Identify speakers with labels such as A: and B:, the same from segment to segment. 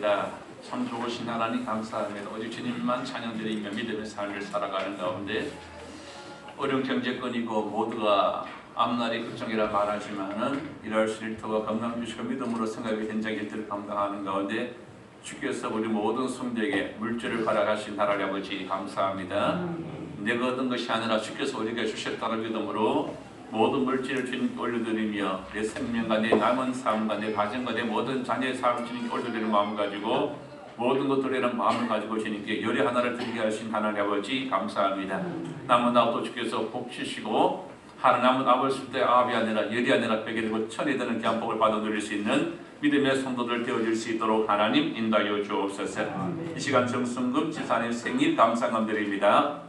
A: 감사합니다. 참 좋으신 하나님 감사합니다. 오직 주님만 찬양드리며 믿음의 삶을 살아가는 가운데 어려운 경제권이고 모두가 앞날이 걱정이라 말하지만은 일할 수 일터가 건강 주시고 믿음으로 생각의 현장 일들을 감당하는 가운데 주께서 우리 모든 성도에게 물질을 허락하신 하나님 아버지 감사합니다. 내가 얻은 것이 아니라 주께서 우리에게 주셨다는 믿음으로 모든 물질을 주님께 올려드리며 내 생명과 내 남은 삶과 내 가정과 내 모든 자녀의 삶을 주님께 올려드리는 마음 가지고 모든 것들이라는 마음을 가지고 주님께 열의 하나를 드리게 하신 하나님 아버지 감사합니다. 남은 나도 주께서 복 주시고 하나님은 아버지 때 아비 아니라 열이 아니라 백이 되고 천이 되는 귀한 복을 받아 누릴 수 있는 믿음의 성도들 되어질 수 있도록 하나님 인도하여 주옵소서. 이 시간 정순금 지사님 생일 감사감 드립니다.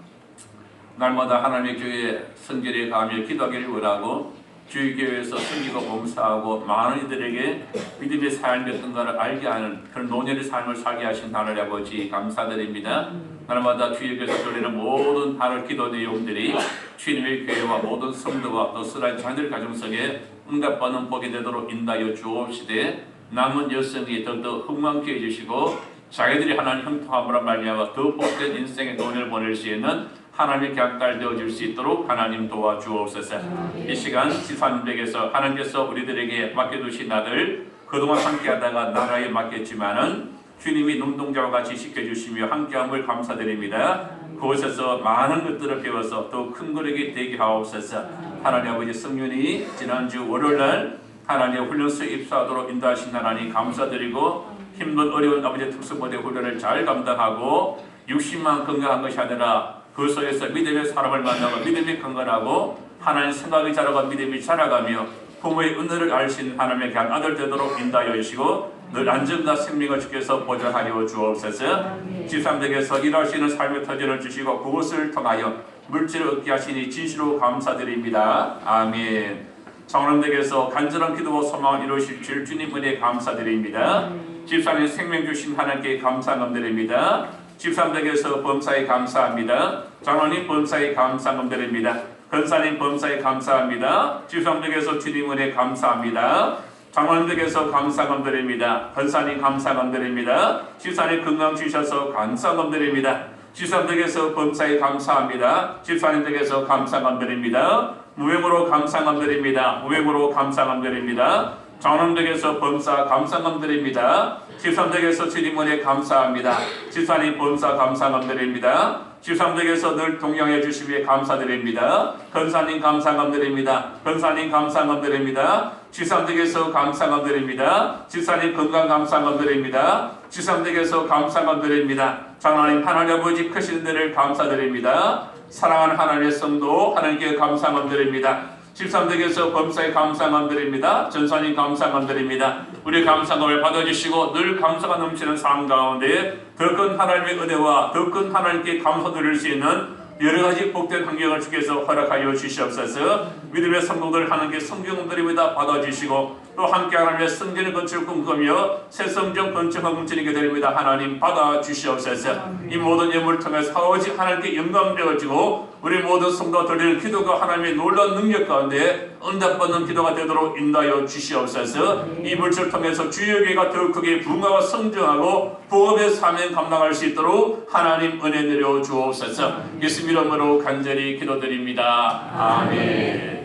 A: 날마다 하나님의 교회 선결에 가며 기도하기를 원하고 주의 교회에서 섬기고 봉사하고 많은 이들에게 믿음의 삶이 어떤가를 알게 하는 그런 노년의 삶을 살게 하신 하나님 아버지 감사드립니다. 날마다 주의 교회에서 돌리는 모든 하늘 기도 내용들이 주님의 교회와 모든 성도와 또 쓰라린 자녀들 가정 속에 응답받는 복이 되도록 인도하여 주옵시되 남은 여성이 더욱더 흥망케 해주시고 자기들이 하나님 형통함으로 말미암아 더 복된 인생의 노년을 보낼 수 있는 하나님의 객달 되어질 수 있도록 하나님 도와주옵소서. 이 시간 지사님에게서 하나님께서 우리들에게 맡겨두신 아들 그동안 함께하다가 나라에 맡겼지만은 주님이 눈동자와 같이 지켜주시며 함께함을 감사드립니다. 그곳에서 많은 것들을 배워서 더 큰 거력이 되게 하옵소서. 하나님 아버지 성윤이 지난주 월요일날 하나님의 훈련소에 입사하도록 인도하신 하나님 감사드리고 힘든 어려운 아버지의 특수부대 훈련을 잘 감당하고 60만 건강한 것이 아니라 그 속에서 믿음의 사람을 만나고 믿음이 건강하고 하나님 생각이 자라고 믿음이 자라가며 부모의 은혜를 알신 하나님의 귀한 아들 되도록 인도하여 주시고 늘 안전과 생명을 주께서 보장하여 주옵소서. 지상댁에서 일하시는 삶의 터전을 주시고 그것을 통하여 물질을 얻게 하시니 진실로 감사드립니다. 아멘. 장로님께서 간절한 기도와 소망을 이루실 줄 주님 은혜 감사드립니다. 집사님 생명 주신 하나님께 감사함 드립니다. 집사님에게서 범사에 감사합니다. 장로님 범사에 감사함 드립니다. 권사님 범사에 감사합니다. 집사님에게서 주님 은혜 감사합니다. 장로님에게서 감사함 드립니다. 권사님 감사함 드립니다. 집사님 건강 주셔서 감사함 드립니다. 집사님에게서 범사에 감사합니다. 집사님에게서 감사함 드립니다. 무행으로 감사함 드립니다. 무행으로 감사함 드립니다. 장로님에게서 범사 감사함 드립니다. 집사님에게서 주님 은혜 감사합니다. 집사님 범사 감사함 드립니다. 집사님에게서 늘 동행해 주시기에 감사드립니다. 권사님 감사함 드립니다. 권사님 감사함 드립니다. 집사님에게서 감사함 드립니다. 집사님 건강 감사함 드립니다. 집사님에게서 감사함 드립니다. 장로님 하나님 아버지 크신 데를 감사드립니다. 사랑하는 하나님의 성도 하나님께 감사함 드립니다. 집사님에게서 범사에 감사함 드립니다. 전사님 감사함 드립니다. 우리 감사함을 받아주시고 늘 감사가 넘치는 삶 가운데 더 큰 하나님의 은혜와 더 큰 하나님께 감사드릴 수 있는 여러가지 복된 환경을 주께서 허락하여 주시옵소서. 믿음의 성도들 하나님께 성경 드립니다 받아주시고 또 함께 하나님의 성전의 건축을 꿈꾸며 새 성전 건축을 뭉치게 드립니다. 하나님 받아주시옵소서. 이 모든 예물을 통해서 오직 하나님께 영광 되어지고 우리 모든 성도가 드리는 기도가 하나님의 놀라운 능력 가운데 응답받는 기도가 되도록 인도하여 주시옵소서. 이 물질을 통해서 주의 교회가 더 크게 부흥하고 성장하고 부업의 사명 감당할 수 있도록 하나님 은혜 내려 주옵소서. 예수 이름으로 간절히 기도드립니다. 아멘.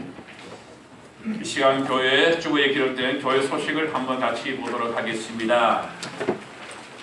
A: 이 시간 교회 주보에 기록된 교회 소식을 한번 같이 보도록 하겠습니다.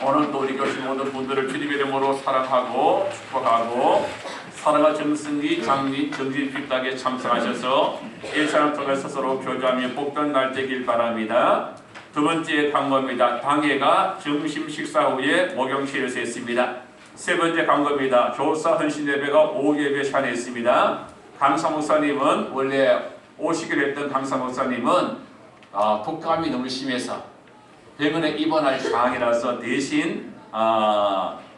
A: 오늘 또 우리 교신 모든 분들을 주님 이름으로 사랑하고 축복하고 사랑과 정승기 장리 정진 핍닥에 참석하셔서 1차를 통해서 서로 교제하며 복된 날 되길 바랍니다. 두 번째 광고입니다. 당회가 점심 식사 후에 목욕실에서 했습니다. 세 번째 광고입니다. 교사 헌신 예배가 오후 예배 시간에 했습니다. 강사 목사님은 원래 오시기로 했던 강사 목사님은 독감이 너무 심해서 병원에 입원할 상황이라서 대신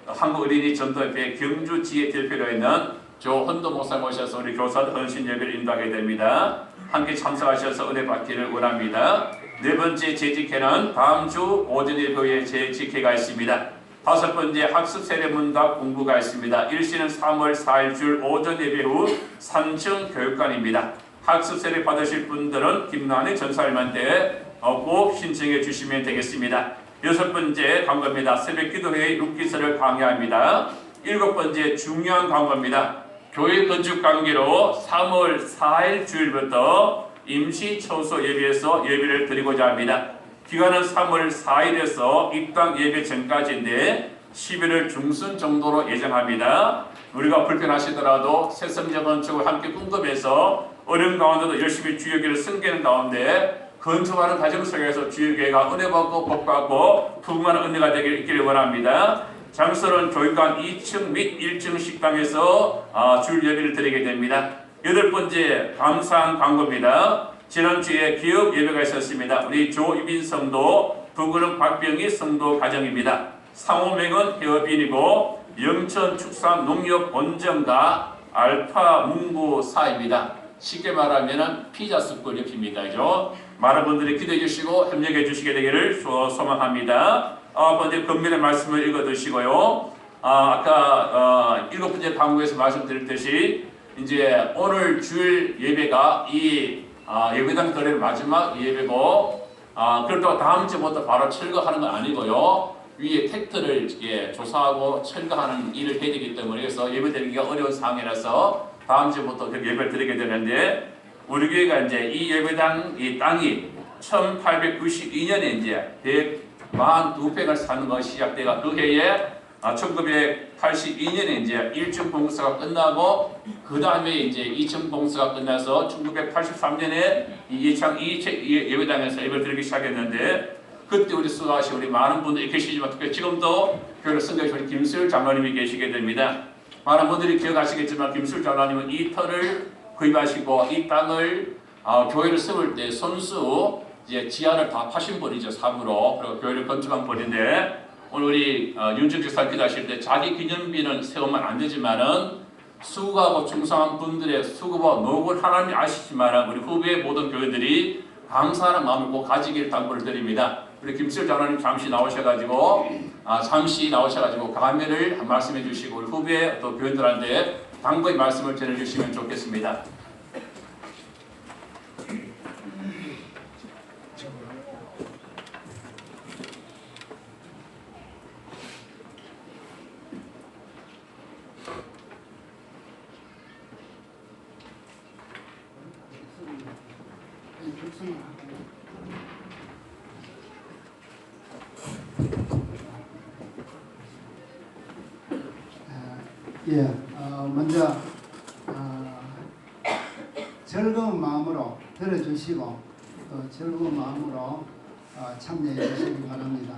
A: 한국어린이전도협회 경주 지회 대표로 있는 조헌도 목사 모셔서 우리 교사 헌신 예배를 인도하게 됩니다. 함께 참석하셔서 은혜 받기를 원합니다. 네 번째 재직회는 다음 주 오전 예배에 재직회가 있습니다. 다섯 번째 학습 세례문답 공부가 있습니다. 일시는 3월 4일 줄 오전 예배 후 3층 교육관입니다. 학습 세례 받으실 분들은 김난희 전사님한테 꼭 신청해 주시면 되겠습니다. 6번째 광고입니다. 새벽 기도회의 룻기서를 강의합니다. 7번째 중요한 광고입니다. 교회 건축 관계로 3월 4일 주일부터 임시 처소 예배에서 예배를 드리고자 합니다. 기간은 3월 4일에서 입당 예배 전까지인데 11월 중순 정도로 예정합니다. 우리가 불편하시더라도 새성자 건축을 함께 꿈꾸면서 어려운 가운데도 열심히 주일교회를 섬기는 가운데 건축하는 과정 속에서 주일교회가 은혜받고 복받고 풍성한 은혜가 있기를 원합니다. 장소는 교육관 2층 및 1층 식당에서 주일 예배를 드리게 됩니다. 8번째 감사한 광고입니다. 지난주에 기업 예배가 있었습니다. 우리 조이빈 성도, 부부는 박병희 성도 가정입니다. 상호명은 헤어빈이고 영천축산농협본점과 알파 문구사입니다. 쉽게 말하면 피자 숯불 옆입니다. 많은 분들이 기도해 주시고 협력해 주시게 되기를 소망합니다. 먼저 금년의 말씀을 읽어 두시고요. 아까 7번째 강구에서 말씀드렸듯이 이제 오늘 주일 예배가 이 예배당 거래의 마지막 예배고 그렇다고 다음 주부터 바로 철거하는 건 아니고요. 위에 팩트를 조사하고 철거하는 일을 해야 되기 때문에 그래서 예배 드리기가 어려운 상황이라서 다음 주부터 예배를 드리게 되는데 우리 교회가 이제 이 예배당 이 땅이 1892년에 이제 142평을 사는 것이 시작돼가 그 해에 1982년에 이제 1층 공사가 끝나고 그 다음에 이제 2층 공사가 끝나서 1983년에 이 예배당에서 예배를 드리기 시작했는데 그때 우리 수고하신 우리 많은 분들이 계시지만 특히 지금도 교회를 섬겨주신 김수일 장로님이 계시게 됩니다. 많은 분들이 기억하시겠지만 김수일 장로님은 이 터를 구입하시고 이 땅을 교회를 세울 때 손수 이제 지하를 다 파신 분이죠. 사부로. 그리고 교회를 건축한 분인데 오늘 우리 윤정 집사 기도하실 때 자기 기념비는 세우면 안 되지만은 수고하고 충성한 분들의 수고와 노고를 하나님이 아시지만은 우리 후배 모든 교회들이 감사하는 마음을 꼭 가지길 당부를 드립니다. 우리 김수일 장로님 잠시 나오셔가지고 감회를 말씀해 주시고 우리 후배 또 교회들한테 당부의 말씀을 전해주시면 좋겠습니다.
B: 먼저 즐거운 마음으로 들어주시고 즐거운 마음으로 참여해 주시기 바랍니다.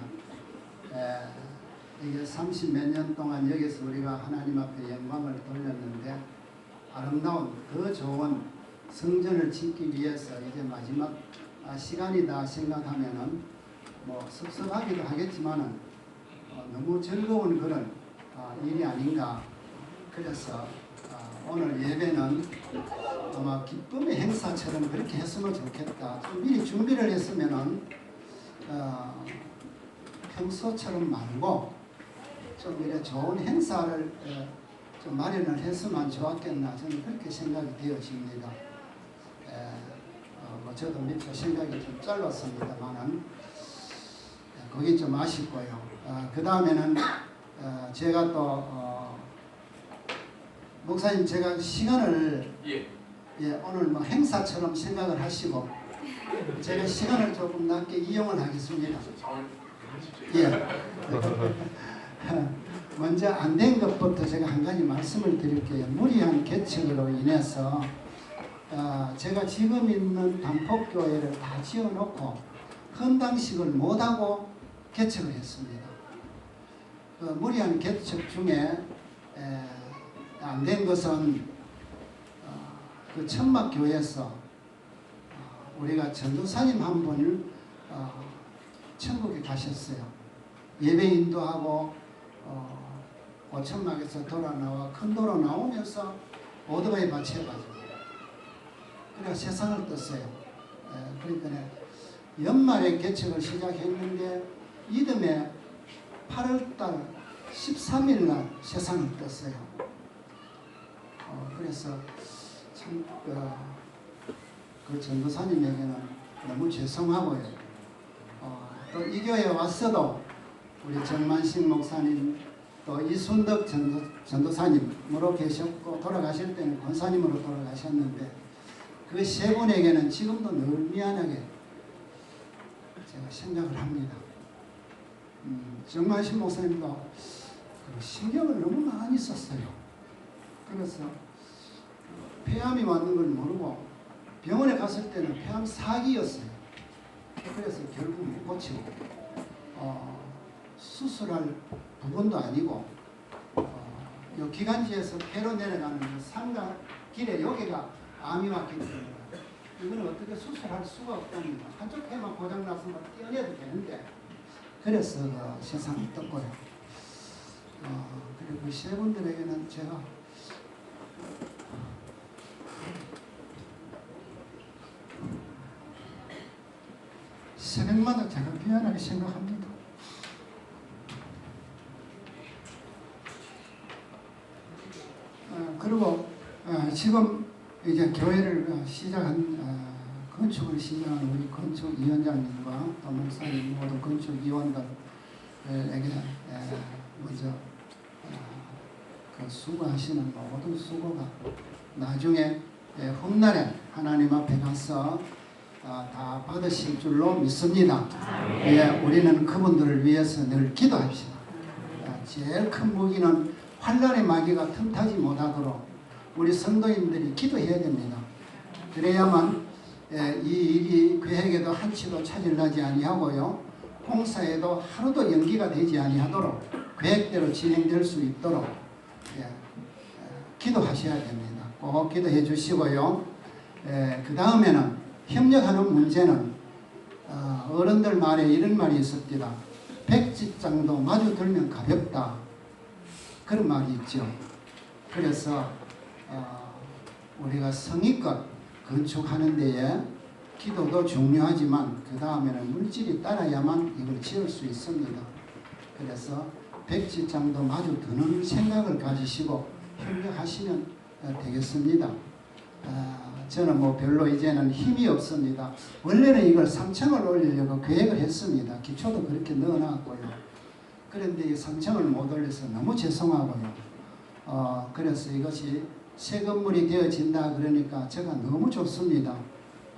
B: 이게 30몇 년 동안 여기서 우리가 하나님 앞에 영광을 돌렸는데 아름다운 더 좋은 성전을 짓기 위해서 이제 마지막 시간이다 생각하면은 뭐 섭섭하기도 하겠지만은 너무 즐거운 그런 일이 아닌가. 그래서 오늘 예배는 아마 기쁨의 행사처럼 그렇게 했으면 좋겠다. 좀 미리 준비를 했으면은 평소처럼 말고 좀 이래 좋은 행사를 좀 마련을 했으면 좋았겠나 저는 그렇게 생각이 되어집니다. 저도 미처 생각이 좀 짧았습니다만은 그게 좀 아쉽고요. 그 다음에는 제가 또 목사님 제가 시간을 오늘 뭐 행사처럼 생각을 하시고 제가 시간을 조금 낮게 이용을 하겠습니다. 먼저 안 된 것부터 제가 한 가지 말씀을 드릴게요. 무리한 개척으로 인해서 제가 지금 있는 단폭교회를 다 지어놓고 헌당식을 못하고 개척을 했습니다. 무리한 개척 중에 안 된 것은 그 천막교회에서 우리가 전도사님 한 분을 천국에 가셨어요. 예배 인도하고 오천막에서 돌아 나와 큰 도로 나오면서 오토바이 받쳐가지고 그래서 세상을 떴어요. 그러니까 연말에 개척을 시작했는데 이듬해 8월달 13일날 세상을 떴어요. 그래서 참 그 전도사님에게는 너무 죄송하고요. 또 이 교회에 왔어도 우리 정만식 목사님 또 이순덕 전도사님으로 계셨고 돌아가실 때는 권사님으로 돌아가셨는데 그 세 분에게는 지금도 늘 미안하게 제가 생각을 합니다. 정만식 목사님도 그 신경을 너무 많이 썼어요. 그래서 폐암이 왔는 걸 모르고 병원에 갔을 때는 폐암 4기였어요. 그래서 결국 못 고치고 수술할 부분도 아니고 요 기관지에서 폐로 내려가는 그 상가 길에 여기가 암이 왔기 때문에 이거는 어떻게 수술할 수가 없답니다. 한쪽 폐만 고장나서 뭐 떼어내도 되는데 그래서 세상을 떴고요. 그리고 세 분들에게는 제가 새벽마다 제가 미안하게 생각합니다. 그리고 지금 이제 교회를 건축을 시작한 우리 건축위원장님과 또 목사님 모든 건축위원들에게 먼저 그 수고하시는 모든 수고가 나중에 훗날에 하나님 앞에 가서 다 받으실 줄로 믿습니다. 우리는 그분들을 위해서 늘 기도합시다. 제일 큰 무기는 환난의 마귀가 틈타지 못하도록 우리 성도인들이 기도해야 됩니다. 그래야만 이 일이 계획에도 한치도 차질나지 아니하고요, 공사에도 하루도 연기가 되지 아니하도록 계획대로 진행될 수 있도록 기도하셔야 됩니다. 꼭 기도해 주시고요. 그 다음에는 협력하는 문제는 어른들 말에 이런 말이 있습니다. 백지장도 마주 들면 가볍다, 그런 말이 있죠. 그래서 우리가 성의껏 건축하는 데에 기도도 중요하지만 그 다음에는 물질이 따라야만 이걸 지을 수 있습니다. 그래서 백지장도 마주 드는 생각을 가지시고 협력하시면 되겠습니다. 저는 뭐 별로 이제는 힘이 없습니다. 원래는 이걸 3층을 올리려고 계획을 했습니다. 기초도 그렇게 넣어놨고요. 그런데 이 3층을 못 올려서 너무 죄송하고요. 그래서 이것이 새 건물이 되어진다 그러니까 제가 너무 좋습니다.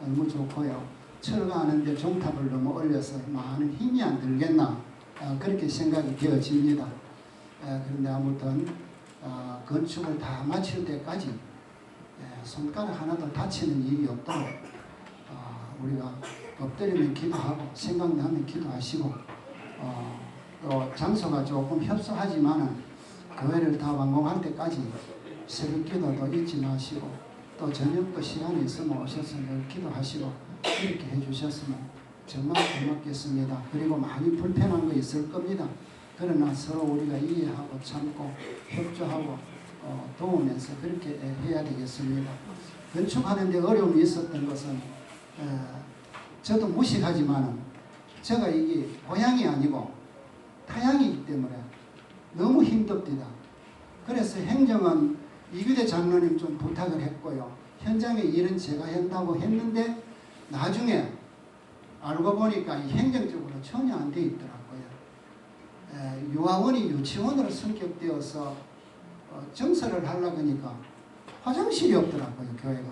B: 너무 좋고요. 철거하는데 종탑을 너무 올려서 많은 힘이 안 들겠나, 그렇게 생각이 되어집니다. 그런데 아무튼 건축을 다 마칠 때까지 손가락 하나도 다치는 일이 없도록 우리가 엎드리면 기도하고 생각나면 기도하시고, 또 장소가 조금 협소하지만은 교회를 다 완공할 때까지 새벽 기도도 잊지 마시고, 또 저녁도 시간이 있으면 오셔서 늘 기도하시고 이렇게 해주셨으면 정말 고맙겠습니다. 그리고 많이 불편한 거 있을 겁니다. 그러나 서로 우리가 이해하고 참고 협조하고 도우면서 그렇게 해야 되겠습니다. 건축하는 데 어려움이 있었던 것은 저도 무식하지만 제가 이게 고향이 아니고 타향이기 때문에 너무 힘듭니다. 그래서 행정은 이규대 장로님 좀 부탁을 했고요. 현장의 일은 제가 한다고 했는데 나중에 알고 보니까 이 행정적으로 전혀 안 돼 있더라고요. 유아원이 유치원으로 성격되어서 정서를 하려고 하니까 화장실이 없더라고요. 교회가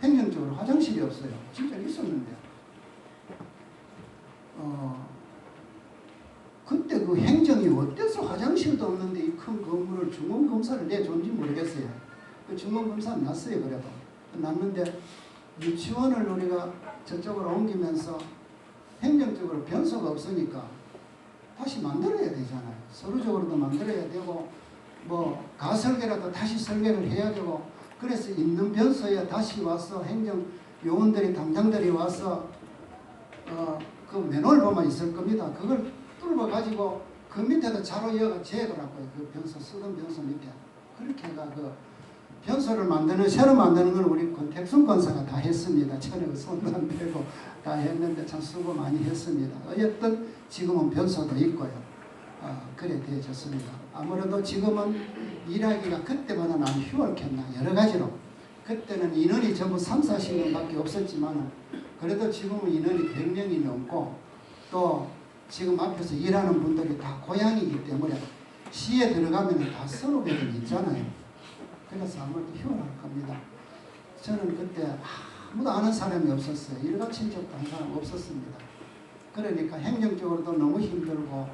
B: 행정적으로 화장실이 없어요. 진짜 있었는데 그때 그 행정이 어때서 화장실도 없는데 이 큰 건물을 중원검사를 내줬는지 모르겠어요. 그 중원검사는 났어요. 그래도 났는데 유치원을 우리가 저쪽으로 옮기면서 행정적으로 변수가 없으니까 다시 만들어야 되잖아요. 서류적으로도 만들어야 되고 뭐 가설계라도 다시 설계를 해야 되고, 그래서 있는 변소에 다시 와서 행정 요원들이 담당들이 와서 그 맨홀 보면 있을 겁니다. 그걸 뚫어 가지고 그 밑에다 자로 이어가 재더라고요. 그 변소 쓰던 변소 밑에 그렇게 해가 그 변소를 만드는 새로 만드는 걸 우리 권택순 권사가 다 했습니다. 저는 손도 안 대고 다 했는데 참 수고 많이 했습니다. 어쨌든 지금은 변소도 있고요. 그래 되어졌습니다. 아무래도 지금은 일하기가 그때보다 난 휴월켰나 여러 가지로, 그때는 인원이 전부 3, 40명밖에 없었지만 그래도 지금은 인원이 100명이 넘고 또 지금 앞에서 일하는 분들이 다 고향이기 때문에 시에 들어가면 다 선후배들 있잖아요. 그래서 아무래도 희원할 겁니다. 저는 그때 아무도 아는 사람이 없었어요. 일가 친척도 한 사람 없었습니다. 그러니까 행정적으로도 너무 힘들고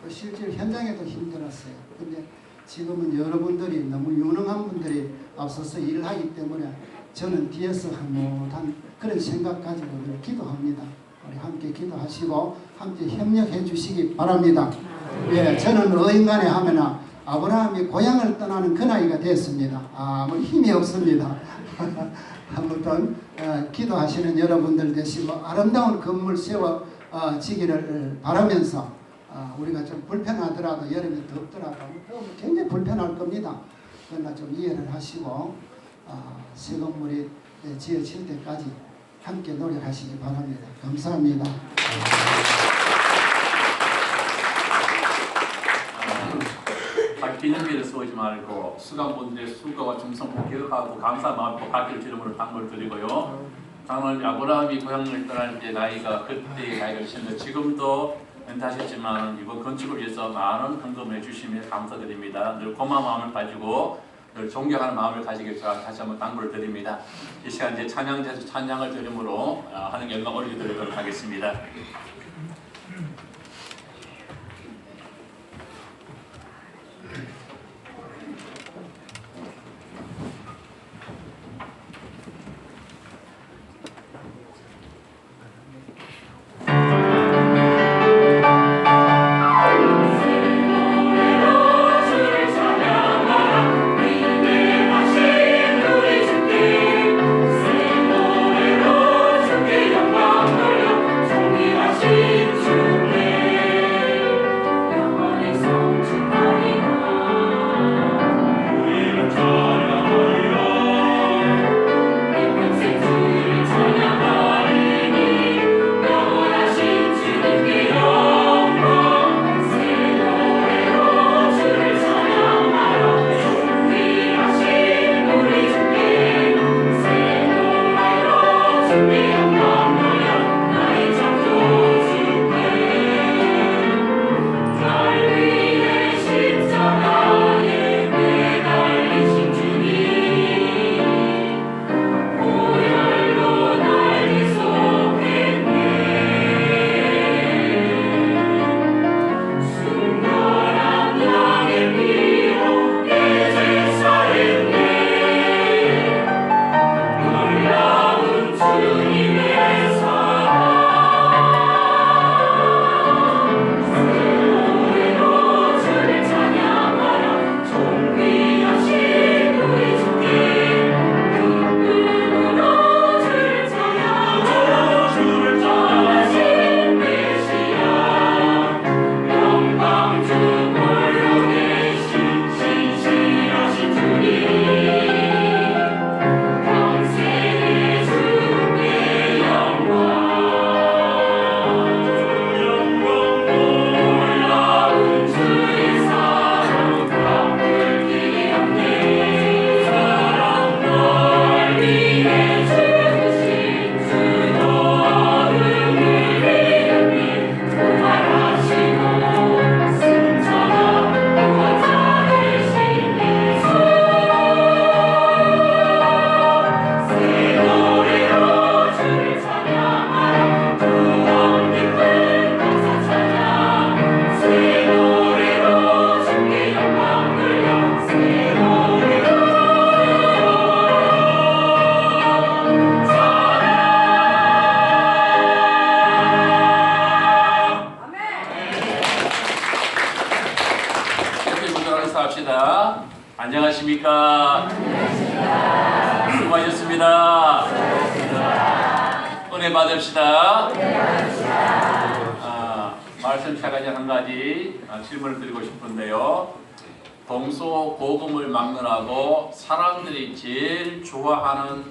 B: 또 실제로 현장에도 힘들었어요. 근데 지금은 여러분들이 너무 유능한 분들이 앞서서 일을 하기 때문에 저는 뒤에서 한무한 그런 생각 가지고 늘 기도합니다. 우리 함께 기도하시고 함께 협력해 주시기 바랍니다. 예, 저는 어인간에 하면 아브라함이 고향을 떠나는 그 나이가 됐습니다. 아무 힘이 없습니다. 아무튼 기도하시는 여러분들 되시고 아름다운 건물 세워 지기를 바라면서 우리가 좀 불편하더라도 여름에 덥더라도 더우면 굉장히 불편할 겁니다. 그러나 좀 이해를 하시고 새 건물이 지어질 때까지 함께 노력하시기 바랍니다. 감사합니다.
A: 기념비를 쏘지 말고 수강분들의 수고와 충성을 기억하고 감사 마음으로 받기를 주름으로 당부를 드리고요. 당은 아브라함이 고향을 떠날 때 나이가 그때의 나이가 있었는데 지금도 은퇴하셨지만 이번 건축을 위해서 많은 헌금을 해주시면 감사드립니다. 늘 고마운 마음을 가지고 늘 존경하는 마음을 가지길 다시 한번 당부를 드립니다. 이 시간 이제 찬양제에서 찬양을 드림으로 하는 영광 올려드리도록 하겠습니다. 합시다. 안녕하십니까? 수고하셨습니다. 은혜 받읍시다. 말씀 시작하기 한 가지 질문을 드리고 싶은데요. 동서고금을 막론하고 사람들이 제일 좋아하는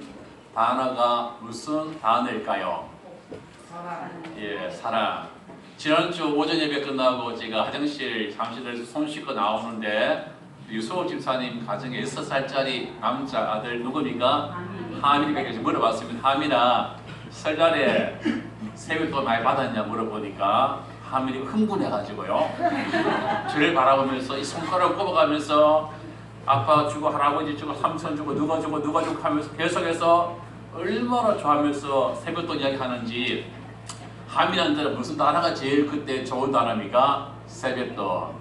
A: 단어가 무슨 단어일까요? 예, 사랑. 지난주 오전 예배 끝나고 제가 화장실 잠실에서 손 씻고 나오는데 유소 집사님 가정에 6살짜리 남자 아들 누굽니까? 하민이가 계속 물어봤습니다. 하민아, 설날에 세뱃돈 많이 받았냐 물어보니까 하민이 흥분해가지고요. 저를 바라보면서 이 손가락을 꼽아가면서 아빠 주고 할아버지 주고 삼촌 주고 누가 주고 누가 주고 하면서 계속해서 얼마나 좋아하면서 세뱃돈 이야기 하는지. 하민한테는 무슨 단어가 제일 그때 좋은 단어입니까? 세뱃돈.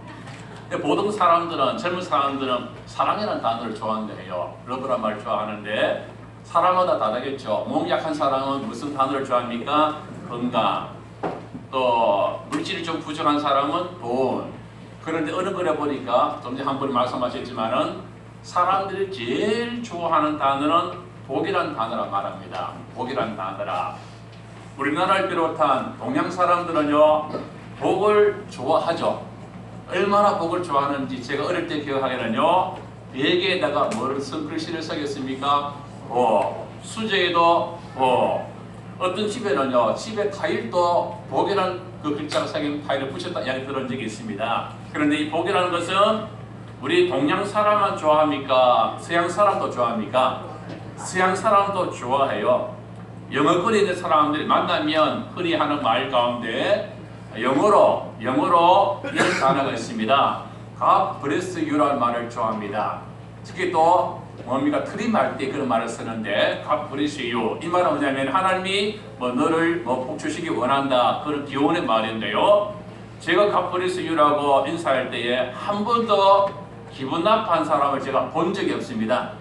A: 보통 사람들은, 젊은 사람들은 사랑이라는 단어를 좋아한대요. 러브란 말을 좋아하는데 사람마다 다르겠죠. 몸 약한 사람은 무슨 단어를 좋아합니까? 건강. 또 물질이 좀 부족한 사람은 돈. 그런데 어느 거래 보니까 좀 전에 한 분이 말씀하셨지만은 사람들이 제일 좋아하는 단어는 복이라는 단어라 말합니다. 복이라는 단어라. 우리나라를 비롯한 동양 사람들은요 복을 좋아하죠. 얼마나 복을 좋아하는지 제가 어릴 때 기억하기는요 베개에다가 뭐를 글씨를 쓰겠습니까? 복. 수저에도 복. 어떤 집에는요 집에 타일도 복이라는 그 글자가 새긴 타일을 붙였다 이야기 들은 적이 있습니다. 그런데 이 복이라는 것은 우리 동양 사람만 좋아합니까? 서양 사람도 좋아합니까? 서양 사람도 좋아해요. 영어권에 있는 사람들이 만나면 흔히 하는 말 가운데 영어로 이런 단어가 있습니다. God bless you라는 말을 좋아합니다. 특히 또 뭡니까 트림할 때 그런 말을 쓰는데 God bless you 이 말은 뭐냐면 하나님이 너를 복 주시기 원한다 그런 기원의 말인데요. 제가 God bless you라고 인사할 때에 한 번도 기분 나쁜 사람을 제가 본 적이 없습니다.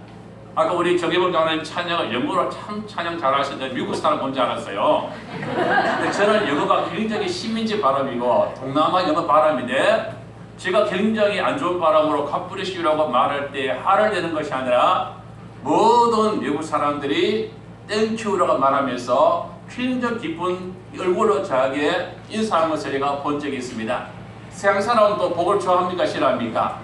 A: 아까 우리 정혜범 장로님 찬양을 영어로 참 찬양 잘하시는데 미국 사람 뭔지 알았어요. 근데 저는 영어가 굉장히 식민지 발음이고 동남아 영어 발음인데 제가 굉장히 안 좋은 발음으로 갓브리시라고 말할 때 화를 내는 것이 아니라 모든 미국 사람들이 땡큐라고 말하면서 굉장히 기쁜 얼굴로 저에게 인사하는 것을 제가 본 적이 있습니다. 서양 사람도 복을 좋아합니까? 싫어합니까?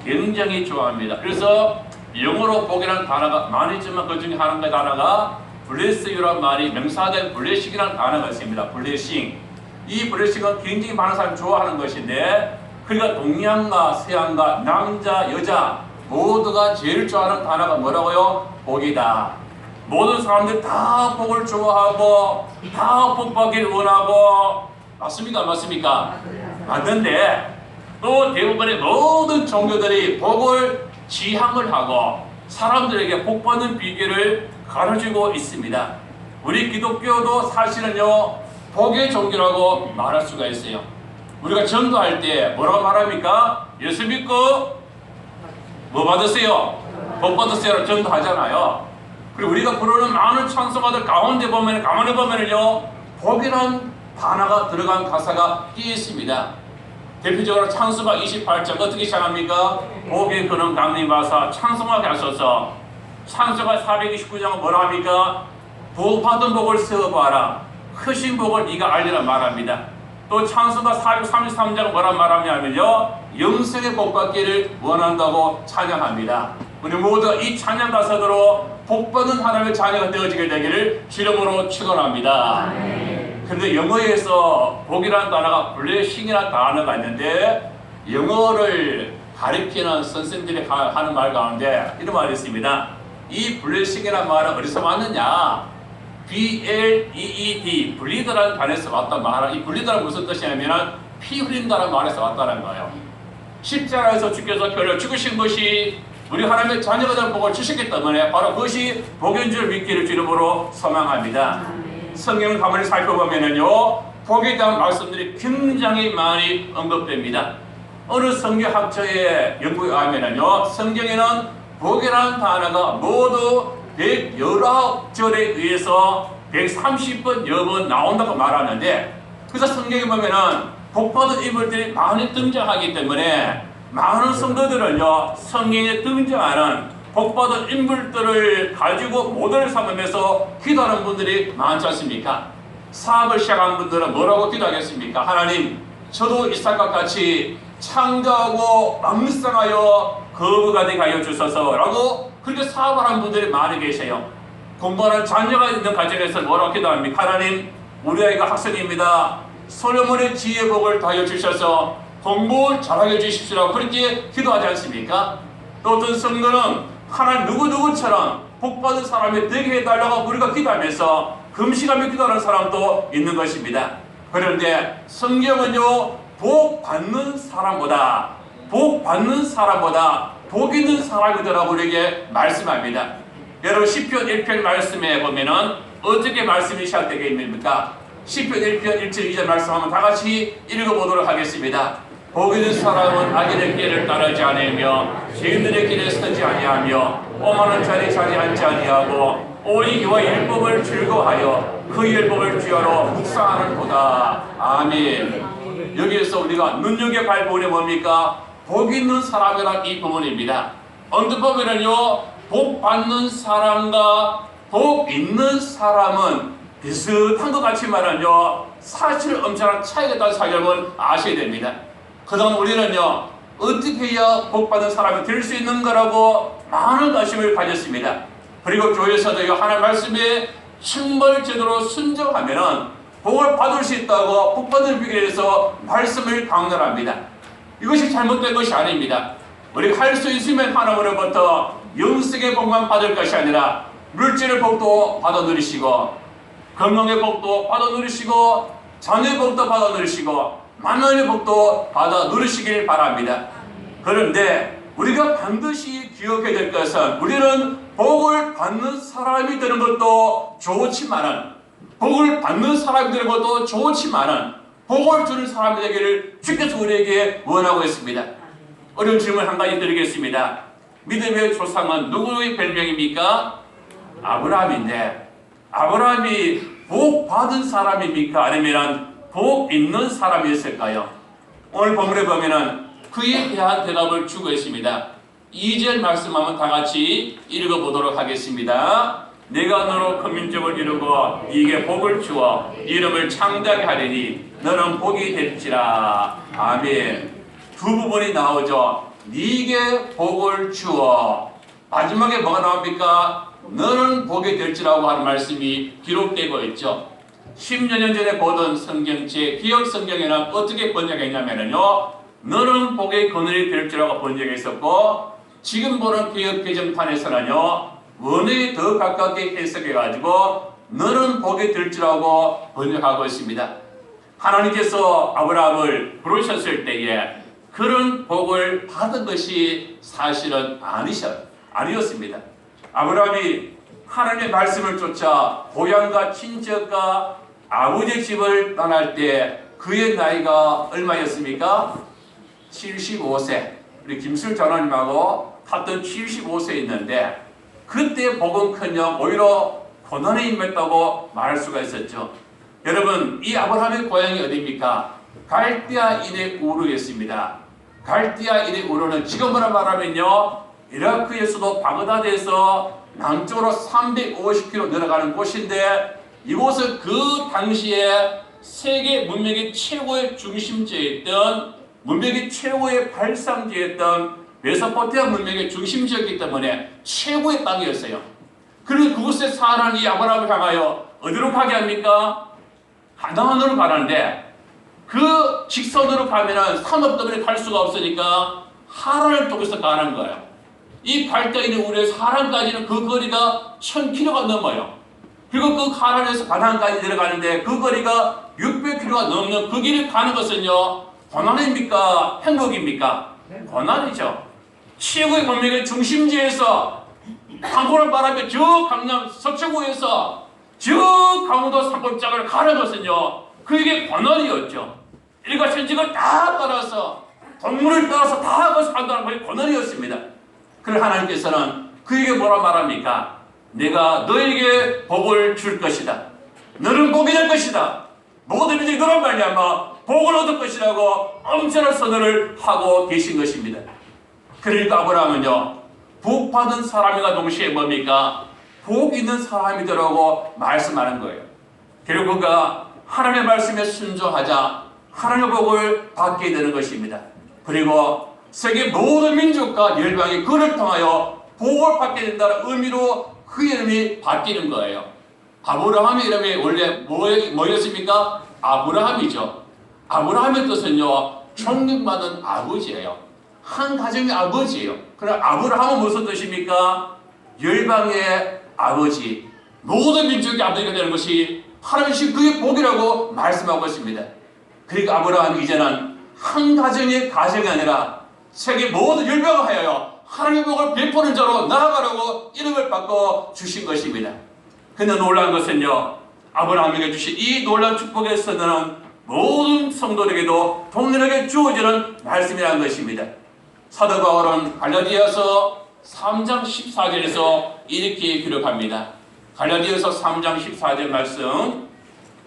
A: 굉장히 좋아합니다. 그래서 영어로 복이라는 단어가 많이 있지만 그 중에 하나의 단어가 bless you라는 말이 명사된 blessing이라는 단어가 있습니다. blessing. 이 blessing은 굉장히 많은 사람이 좋아하는 것인데 그러니까 동양과 서양과 남자, 여자 모두가 제일 좋아하는 단어가 뭐라고요? 복이다. 모든 사람들이 다 복을 좋아하고 다 복 받기를 원하고 맞습니까? 맞습니까? 맞는데 또 대부분의 모든 종교들이 복을 지향을 하고 사람들에게 복 받는 비결을 가르치고 있습니다. 우리 기독교도 사실은요 복의 종교라고 말할 수가 있어요. 우리가 전도할 때 뭐라고 말합니까? 예수 믿고 뭐 받으세요? 복 받으세요를 전도하잖아요. 그리고 우리가 부르는 많은 찬송가들 가운데 보면은요 복이란 단어가 들어간 가사가 끼어 있습니다. 대표적으로 찬송가 28장 어떻게 시작합니까? 복의 근원 강림하사 찬송하게 하소서. 찬송가 429장은 뭐라 합니까? 복받은 복을 세워봐라. 크신 복을 네가 알리라 말합니다. 또 찬송가 433장은 뭐라 말하냐면요 영생의 복받기를 원한다고 찬양합니다. 우리 모두 이 찬양 가사대로 복받은 하나님의 자녀가 되어지게 되기를 주름으로 축원합니다. 그런데 영어에서 복이라는 단어가 블레싱이라는 단어가 있는데 영어를 가리키는 선생들이 하는 말 가운데 이런 말이 있습니다. 이 블레싱이라는 말은 어디서 왔느냐? B-L-E-E-D 블리드라는 단어에서 왔단 말이야. 이 블리드는 무슨 뜻이냐면 피 흘린다는 말에서 왔다는 거예요. 십자가에서 주께서 저를 죽으신 것이 우리 하나님의 자녀가 되는 복을 주셨기 때문에 바로 그것이 복인 줄 믿기를 주름으로 소망합니다. 성경을 가만히 살펴보면요 복에 대한 말씀들이 굉장히 많이 언급됩니다. 어느 성경학자의 연구에 의하면요 성경에는 복이라는 단어가 모두 119절에 의해서 130번 여번 나온다고 말하는데 그래서 성경에 보면은 복받은 인물들이 많이 등장하기 때문에 많은 성도들은요 성경에 등장하는 복받은 인물들을 가지고 모델을 삼으면서 기도하는 분들이 많지 않습니까? 사업을 시작한 분들은 뭐라고 기도하겠습니까? 하나님 저도 이삭과 같이 창조하고 왕성하여 거부가 되게 하여 주소서 라고 그렇게 사업을 하는 분들이 많이 계세요. 공부하는 자녀가 있는 가정에서 뭐라고 기도합니까? 하나님 우리 아이가 학생입니다. 솔로몬의 지혜 복을 더하여 주셔서 공부 잘하게 주십시오 그렇게 기도하지 않습니까? 또 어떤 성도는 하나님 누구누구처럼 복받은 사람이 되게 해달라고 우리가 기도하면서 금식하며 기도하는 사람도 있는 것입니다. 그런데 성경은요, 복 받는 사람보다 복 있는 사람이더라고 우리에게 말씀합니다. 여러분 시편 1편 말씀에 보면은 어떻게 말씀이 시작되게 있습니까? 시편 1편 1절 2절 말씀 한번 다 같이 읽어보도록 하겠습니다. 복 있는 사람은 악인의 길을 따르지 아니하며 죄인들의 길에 서지 아니하며 오만한 자리에 앉지 아니하고 오직 여호와 율법을 즐거워하여 그 율법을 주야로 묵상하는도다. 아멘. 여기에서 우리가 눈여겨볼 부분이 뭡니까? 복 있는 사람이란 이 부분입니다. 언뜻 보면은요, 복 받는 사람과 복 있는 사람은 비슷한 것 같지만은요, 사실 엄청난 차이가 있다는 사실을 아셔야 됩니다. 그동안 우리는요, 어떻게 해야 복 받는 사람이 될 수 있는 거라고 많은 관심을 가졌습니다. 그리고 교회에서도 하나님 말씀에 정말 제대로 순종하면은 복을 받을 수 있다고 복 받는 비결에 대해서 말씀을 강론합니다. 이것이 잘못된 것이 아닙니다. 우리가 할 수 있으면 하나님으로부터 영생의 복만 받을 것이 아니라 물질의 복도 받아 누리시고 건강의 복도 받아 누리시고 자녀의 복도 받아 누리시고 만원의 복도 받아 누리시길 바랍니다. 그런데 우리가 반드시 기억해야 될 것은 우리는 복을 받는 사람이 되는 것도 좋지만은 복을 받는 사람이 되는 것도 좋지만은 복을 주는 사람이 되기를 주께서 우리에게 원하고 있습니다. 어려운 질문 한 가지 드리겠습니다. 믿음의 조상은 누구의 별명입니까? 아브라함인데 아브라함이 복 받은 사람입니까? 아니면 복 있는 사람이었을까요? 오늘 본문에 보면은 그에 대한 대답을 주고 있습니다. 2절 말씀 한번 다 같이 읽어보도록 하겠습니다. 내가 너로 큰 민족을 이루고 네게 복을 주어 이름을 창대하게 하리니 너는 복이 될지라. 아멘. 두 부분이 나오죠. 네게 복을 주어. 마지막에 뭐가 나옵니까? 너는 복이 될지라고 하는 말씀이 기록되고 있죠. 10여 년 전에 보던 성경책 기억 성경에는 어떻게 번역했냐면요, 너는 복의 그늘이 될지라고 번역했었고, 지금 보는 기억 개정판에서는요, 원어에 더 가깝게 해석해가지고 너는 복이 될지라고 번역하고 있습니다. 하나님께서 아브라함을 부르셨을 때에 그런 복을 받은 것이 사실은 아니었습니다. 아브라함이 하나님의 말씀을 쫓아 고향과 친척과 아버지의 집을 떠날 때 그의 나이가 얼마였습니까? 75세. 우리 김술 전원님하고 같은 75세 있는데 그때 복은커녕 오히려 고난에 임했다고 말할 수가 있었죠. 여러분, 이 아브라함의 고향이 어디입니까? 갈대아인의 우르였습니다. 갈대아인의 우르는 지금으로 말하면요, 이라크의 수도 바그다드에서 남쪽으로 350km 내려가는 곳인데, 이곳은 그 당시에 세계 문명의 최고의 중심지였던, 문명의 최고의 발상지였던 메소포타미아 문명의 중심지였기 때문에 최고의 땅이었어요. 그리고 그곳에 사는 이 아브라함을 향하여 어디로 가게 합니까? 하나안으로 가는데, 그 직선으로 가면은 산업 때문에 갈 수가 없으니까 하란을 통해서 가는 거예요. 이 갈대아인의 우르에서 하란까지는 그 거리가 1000km가 넘어요. 그리고 그 하란에서 바단까지 내려가는데 그 거리가 600km가 넘는 그 길을 가는 것은요, 고난입니까? 행복입니까? 고난이죠. 최고의 문명의 중심지에서 강고를 바라며 저 강남 서초구에서 저 강원도 산골짜기를 가는 것은요, 그에게 고난이었죠. 일가천지를 다 따라서 동물을 따라서 다 가서 간다는 것이 고난이었습니다. 그래서 하나님께서는 그에게 뭐라 말합니까? 내가 너에게 복을 줄 것이다. 너는 복이 될 것이다. 모든 이들이 너란 말이야마 복을 얻을 것이라고 엄청난 선언을 하고 계신 것입니다. 그러니까 아브라함은요, 복 받은 사람이가 동시에 뭡니까? 복 있는 사람이더라고 말씀하는 거예요. 결국 그가 하나님의 말씀에 순종하자 하나님의 복을 받게 되는 것입니다. 그리고 세계 모든 민족과 열방이 그를 통하여 복을 받게 된다는 의미로 그 이름이 바뀌는 거예요. 아브라함의 이름이 원래 뭐였습니까? 아브라함이죠. 아브라함의 뜻은요, 존경받은 아버지예요. 한 가정의 아버지예요. 그럼 아브라함은 무슨 뜻입니까? 열방의 아버지, 모든 민족이 아버지가 되는 것이 하나님이 그의 복이라고 말씀하고 있습니다. 그러니까 아브라함이 이제는 한 가정이 아니라 세계 모든 열방을 하여 하나님의 복을 베푸는 자로 나아가라고 이름을 바꿔 주신 것입니다. 근데 놀라운 것은요, 아브라함에게 주신 이 놀라운 축복에서는 모든 성도들에게도 동일하게 주어지는 말씀이라는 것입니다. 사도 바울은 갈라디아서 3장 14절에서 이렇게 기록합니다. 갈라디아서 3장 14절 말씀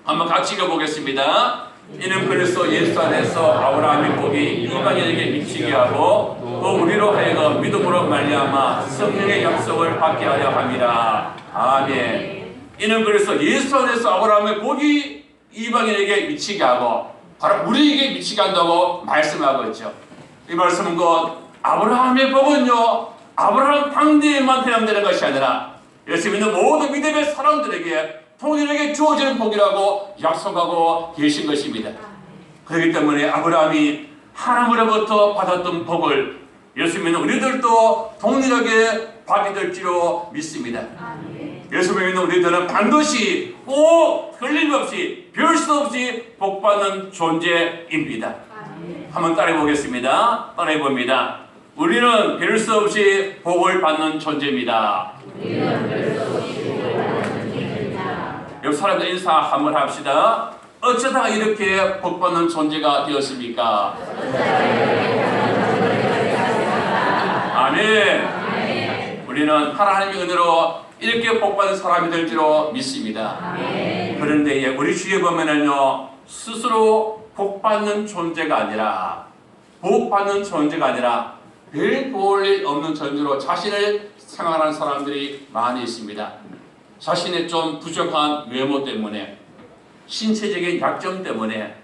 A: 한번 같이 읽어보겠습니다. 이는 그리스도 예수 안에서 아브라함의 복이 이방인에게 미치게 하고 또 우리로 하여금 믿음으로 말미암아 성령의 약속을 받게 하려 함이라. 아멘. 이는 그래서 예수 안에서 아브라함의 복이 이방인에게 미치게 하고 바로 우리에게 미치게 한다고 말씀하고 있죠. 이 말씀은 곧 아브라함의 복은요, 아브라함 당대에만 해당되는 것이 아니라 예수 믿는 모든 믿음의 사람들에게 통일하게 주어지는 복이라고 약속하고 계신 것입니다. 그렇기 때문에 아브라함이 하나님으로부터 받았던 복을 예수 믿는 우리들도 동일하게 받게 될지로 믿습니다. 예수 믿는 우리들은 반드시 꼭 틀림없이 별 수 없이 복받는 존재입니다. 한번 따라해 보겠습니다. 따라해 봅니다. 우리는 별 수 없이 복을 받는 존재입니다. 옆 사람들 인사 한번 합시다. 어쩌다가 이렇게 복받는 존재가 되었습니까? 아멘. 우리는 하나님의 은혜로 이렇게 복받은 사람이 될 줄로 믿습니다. 그런데 우리 주위에 보면은요, 스스로 복받는 존재가 아니라 별 볼일 없는 존재로 자신을 생각하는 사람들이 많이 있습니다. 자신의 좀 부족한 외모 때문에, 신체적인 약점 때문에,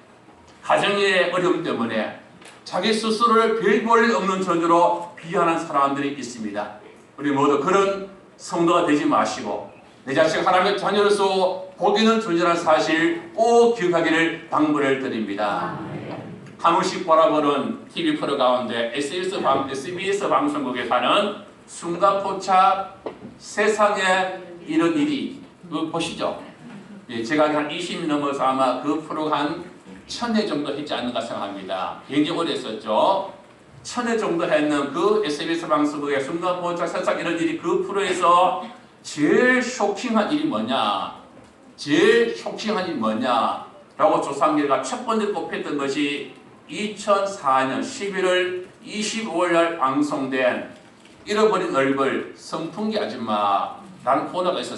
A: 가정의 어려움 때문에 자기 스스로를 별 볼일 없는 존재로 비하하는 사람들이 있습니다. 우리 모두 그런 성도가 되지 마시고 내 자식 하나님의 자녀로서 복 있는 존재라는 사실 꼭 기억하기를 당부를 드립니다. 한 번씩 바라보는 TV 프로 가운데 SBS 방송국에 가는 순간포착 세상에 이런 일이 그거 보시죠. 예, 제가 한 20년 넘어서 아마 그 프로 한 1000회 정도 했지 않는가 생각합니다. 굉장히 오래 했었죠. 1000회 정도 했는 그 SBS 방송국의 순간포착 세상 이런 일이 그 프로에서 제일 쇼킹한 일이 뭐냐 라고 조사한 결과 첫 번째 꼽혔던 것이 2004년 11월 25일 날 방송된 잃어버린 얼굴 선풍기 아줌마라는 코너가 있었습니다.